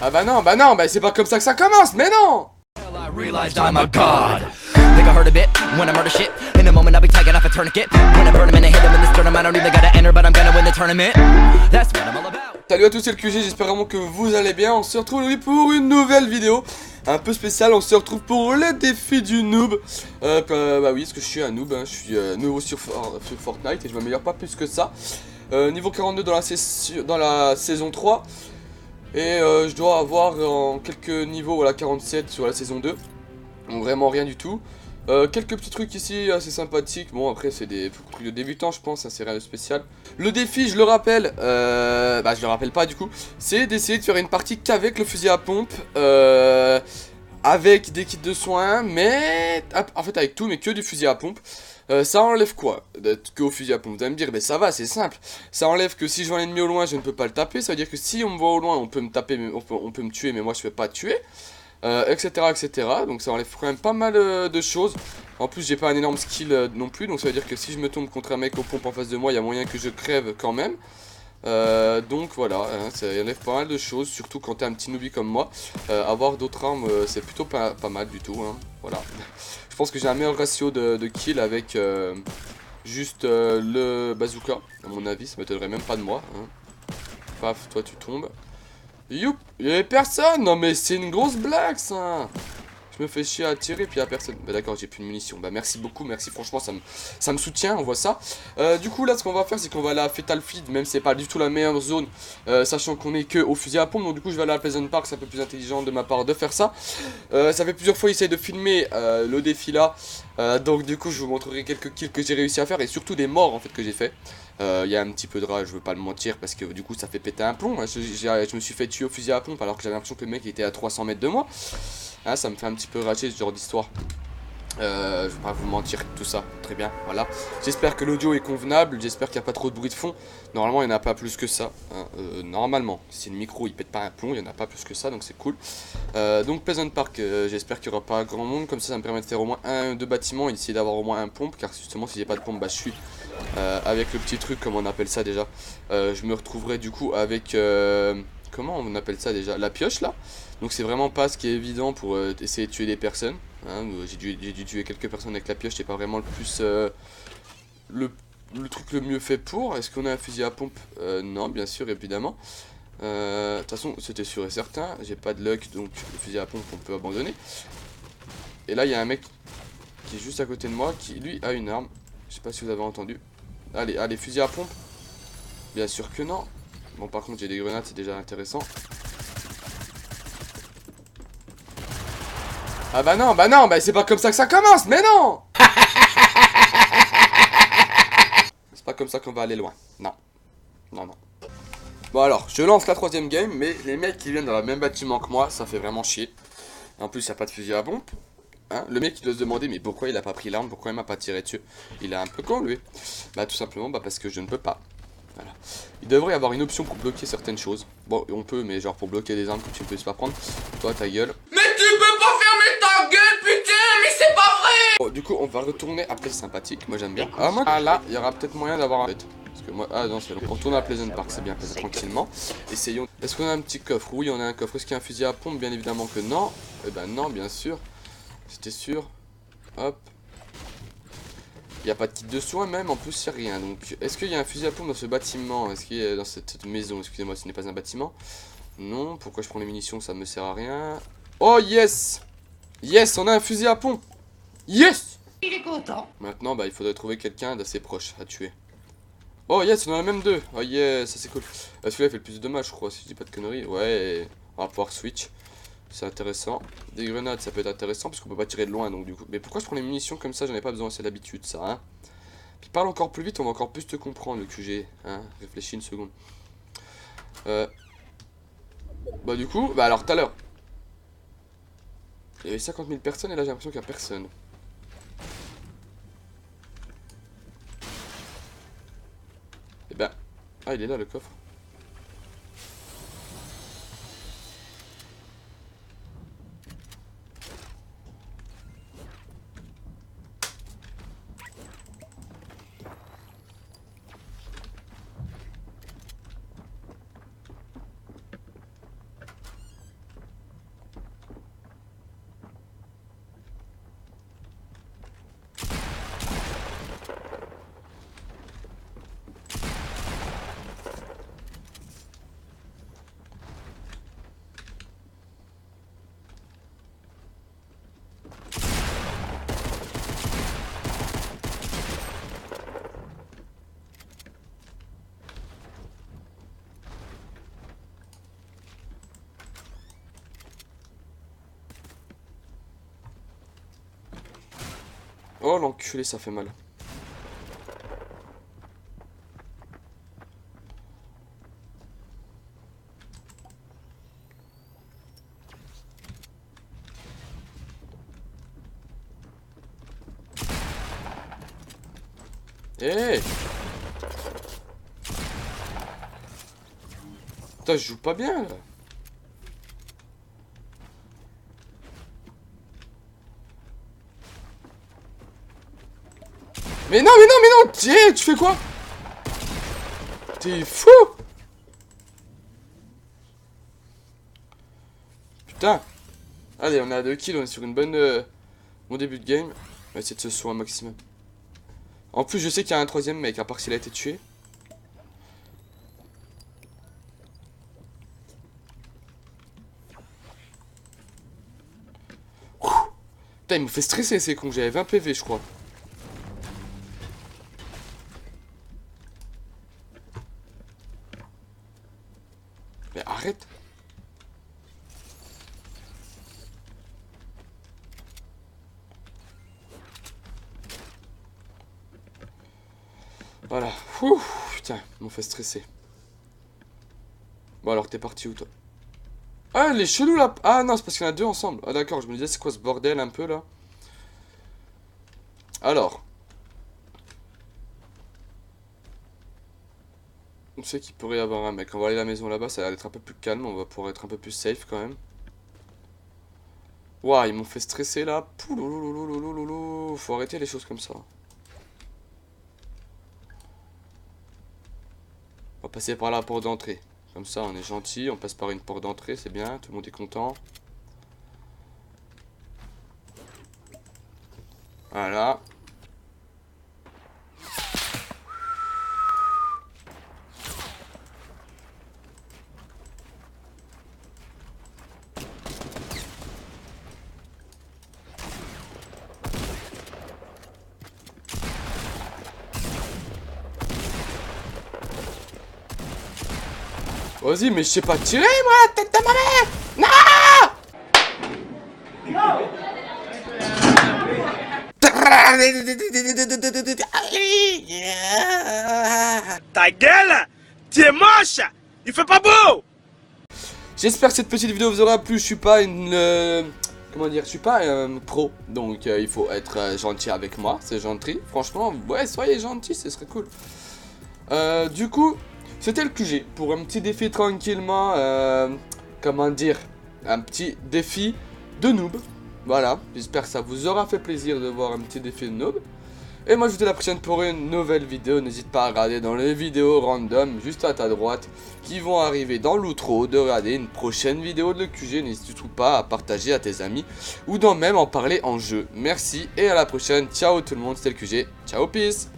Ah bah non, bah c'est pas comme ça que ça commence, mais non! I realized I'm a god. Think I heard a bit when I murder shit. In a moment I'll be tagging off a tourniquet. When I burn him and I hit him in the sternum, I don't even gotta enter, but I'm gonna win the tournament. That's what I'm all about. Salut à tous, c'est le QG, j'espère vraiment que vous allez bien. On se retrouve aujourd'hui pour une nouvelle vidéo un peu spéciale. On se retrouve pour le défi du noob. Bah oui, parce que je suis un noob, hein. Je suis nouveau sur Fortnite et je m'améliore pas plus que ça. Niveau 42 dans la saison 3. Et je dois avoir en quelques niveaux, voilà, 47 sur la saison 2. Donc vraiment rien du tout. Quelques petits trucs ici assez sympathiques. Bon, après c'est des trucs de débutants, je pense, hein, c'est rien de spécial. Le défi, je le rappelle, bah je le rappelle pas du coup, c'est d'essayer de faire une partie qu'avec le fusil à pompe, avec des kits de soins, mais en fait avec tout, mais que du fusil à pompe. Ça enlève quoi d'être que au fusil à pompe? Vous allez me dire, mais ça va, c'est simple. Ça enlève que si je vois un ennemi au loin, je ne peux pas le taper. Ça veut dire que si on me voit au loin, on peut me taper, on peut me tuer, mais moi je ne peux pas tuer. Etc, etc. Donc ça enlève quand même pas mal de choses. En plus j'ai pas un énorme skill non plus. Donc ça veut dire que si je me tombe contre un mec aux pompes en face de moi, il y a moyen que je crève quand même. Donc voilà, hein, ça enlève pas mal de choses. Surtout quand t'es un petit newbie comme moi. Avoir d'autres armes c'est plutôt pas mal du tout, hein. Voilà. Je pense que j'ai un meilleur ratio de kills avec juste le bazooka. À mon avis ça m'étonnerait même pas de moi, hein. Paf, toi tu tombes. Youp, il y avait personne. Non mais c'est une grosse blague ça. Je me fais chier à tirer puis il y a personne. Bah d'accord, j'ai plus de munitions. Bah merci beaucoup, merci, franchement ça me soutient, on voit ça. Du coup là ce qu'on va faire c'est qu'on va aller à Fatal Field. Même si c'est pas du tout la meilleure zone, sachant qu'on est que au fusil à pompe. Donc du coup je vais aller à Pleasant Park, c'est un peu plus intelligent de ma part de faire ça. Ça fait plusieurs fois essayer de filmer le défi là. Donc du coup je vous montrerai quelques kills que j'ai réussi à faire. Et surtout des morts en fait que j'ai fait. Il y a un petit peu de rage, je veux pas le mentir, parce que du coup ça fait péter un plomb. Je me suis fait tuer au fusil à pompe alors que j'avais l'impression que le mec était à 300 mètres de moi. Ah, ça me fait un petit peu rager ce genre d'histoire. Je vais pas vous mentir, tout ça, très bien, voilà. J'espère que l'audio est convenable, j'espère qu'il n'y a pas trop de bruit de fond. Normalement il n'y en a pas plus que ça, hein. Normalement, si le micro il pète pas un plomb, il n'y en a pas plus que ça, donc c'est cool. Donc Pleasant Park, j'espère qu'il n'y aura pas grand monde, comme ça me permet de faire au moins deux bâtiments et d'essayer d'avoir au moins un pompe. Car justement si j'ai pas de pompe, bah je suis avec le petit truc, comme on appelle ça déjà. Je me retrouverai du coup avec... comment on appelle ça déjà? La pioche là. Donc c'est vraiment pas ce qui est évident pour essayer de tuer des personnes, hein. J'ai dû tuer quelques personnes avec la pioche, c'est pas vraiment le plus... le truc le mieux fait pour. Est-ce qu'on a un fusil à pompe? Non, bien sûr, évidemment. De toute façon, c'était sûr et certain. J'ai pas de luck, donc le fusil à pompe on peut abandonner. Et là, il y a un mec qui est juste à côté de moi, qui lui a une arme. Je sais pas si vous avez entendu. Allez, fusil à pompe. Bien sûr que non. Bon, par contre, j'ai des grenades, c'est déjà intéressant. Ah bah non, bah c'est pas comme ça que ça commence, mais non. C'est pas comme ça qu'on va aller loin, non. Non. Bon alors, je lance la troisième game, mais les mecs qui viennent dans le même bâtiment que moi, ça fait vraiment chier. En plus, il n'y a pas de fusil à pompe. Hein, le mec il doit se demander, mais pourquoi il a pas pris l'arme, pourquoi il m'a pas tiré dessus. Il est un peu con lui. Bah tout simplement, parce que je ne peux pas. Voilà. Il devrait y avoir une option pour bloquer certaines choses. Bon, on peut, mais genre pour bloquer des armes que tu ne peux pas prendre. Toi, ta gueule. Mais tu peux pas fermer ta gueule, putain, mais c'est pas vrai. Bon, du coup, on va retourner à Place Sympathique. Moi, j'aime bien. Ah, là, il y aura peut-être moyen d'avoir un bête. Parce que moi, ah non, c'est long. On retourne à Pleasant Park, c'est bien, tranquillement. Essayons. Est-ce qu'on a un petit coffre? Oui, on a un coffre. Est-ce qu'il y a un fusil à pompe? Bien évidemment que non. Eh ben non, bien sûr. C'était sûr. Hop. Il n'y a pas de kit de soins même, en plus il n'y a rien. Donc est-ce qu'il y a un fusil à pompe dans ce bâtiment? Est-ce qu'il y a dans cette maison? Excusez-moi, ce n'est pas un bâtiment. Non, pourquoi je prends les munitions? Ça me sert à rien. Oh yes! Yes, on a un fusil à pompe! Yes! Il est content. Maintenant, bah il faudrait trouver quelqu'un d'assez proche à tuer. Oh yes, on en a même deux! Oh yes, ça c'est cool. Celui-là fait le plus de dommages, je crois, si je dis pas de conneries. Ouais, on va pouvoir switch. C'est intéressant. Des grenades, ça peut être intéressant parce qu'on peut pas tirer de loin. Donc du coup, mais pourquoi je prends les munitions comme ça? J'en ai pas besoin, c'est l'habitude, ça. Hein. Puis parle encore plus vite, on va encore plus te comprendre le QG. Hein. Réfléchis une seconde. Bah du coup, bah alors tout à l'heure, il y avait 50 000 personnes et là j'ai l'impression qu'il y a personne. Et ben, ah il est là le coffre. Oh l'enculé, ça fait mal. Eh putain, je joue pas bien là. Mais non, mais non, mais non. Tiens, tu fais quoi? T'es fou. Putain. Allez, on est à 2 kills, on est sur une bonne... bon début de game. On va essayer de se sauver un maximum. En plus, je sais qu'il y a un troisième mec, à part s'il a été tué. Putain, il me fait stresser ces cons, j'avais 20 PV, je crois. Mais arrête. Voilà. Ouh, putain, ils m'ont fait stresser. Bon alors, t'es parti où toi? Ah, les chelous là. Ah non, c'est parce qu'il y en a deux ensemble. Ah d'accord, je me disais c'est quoi ce bordel un peu là. Alors. On sait qu'il pourrait y avoir un mec. On va aller à la maison là-bas, ça a l'air d'être un peu plus calme. On va pouvoir être un peu plus safe quand même. Ouah, ils m'ont fait stresser là. Poulouloulouloulouloulou. Faut arrêter les choses comme ça. On va passer par la porte d'entrée. Comme ça, on est gentil. On passe par une porte d'entrée, c'est bien. Tout le monde est content. Voilà. Vas-y, mais je sais pas tirer, moi, la tête de ma mère! Non! Ta gueule! Tu es moche! Il fait pas beau! J'espère que cette petite vidéo vous aura plu. Je suis pas une... comment dire? Je suis pas un pro. Donc il faut être gentil avec moi. C'est gentil. Franchement, ouais, soyez gentil, ce serait cool. Du coup... C'était le QG pour un petit défi tranquillement, comment dire, un petit défi de noob. Voilà, j'espère que ça vous aura fait plaisir de voir un petit défi de noob. Et moi je vous dis à la prochaine pour une nouvelle vidéo. N'hésite pas à regarder dans les vidéos random juste à ta droite qui vont arriver dans l'outro de regarder une prochaine vidéo de le QG. N'hésite surtout pas à partager à tes amis ou d'en même en parler en jeu. Merci et à la prochaine. Ciao tout le monde, c'était le QG. Ciao, peace.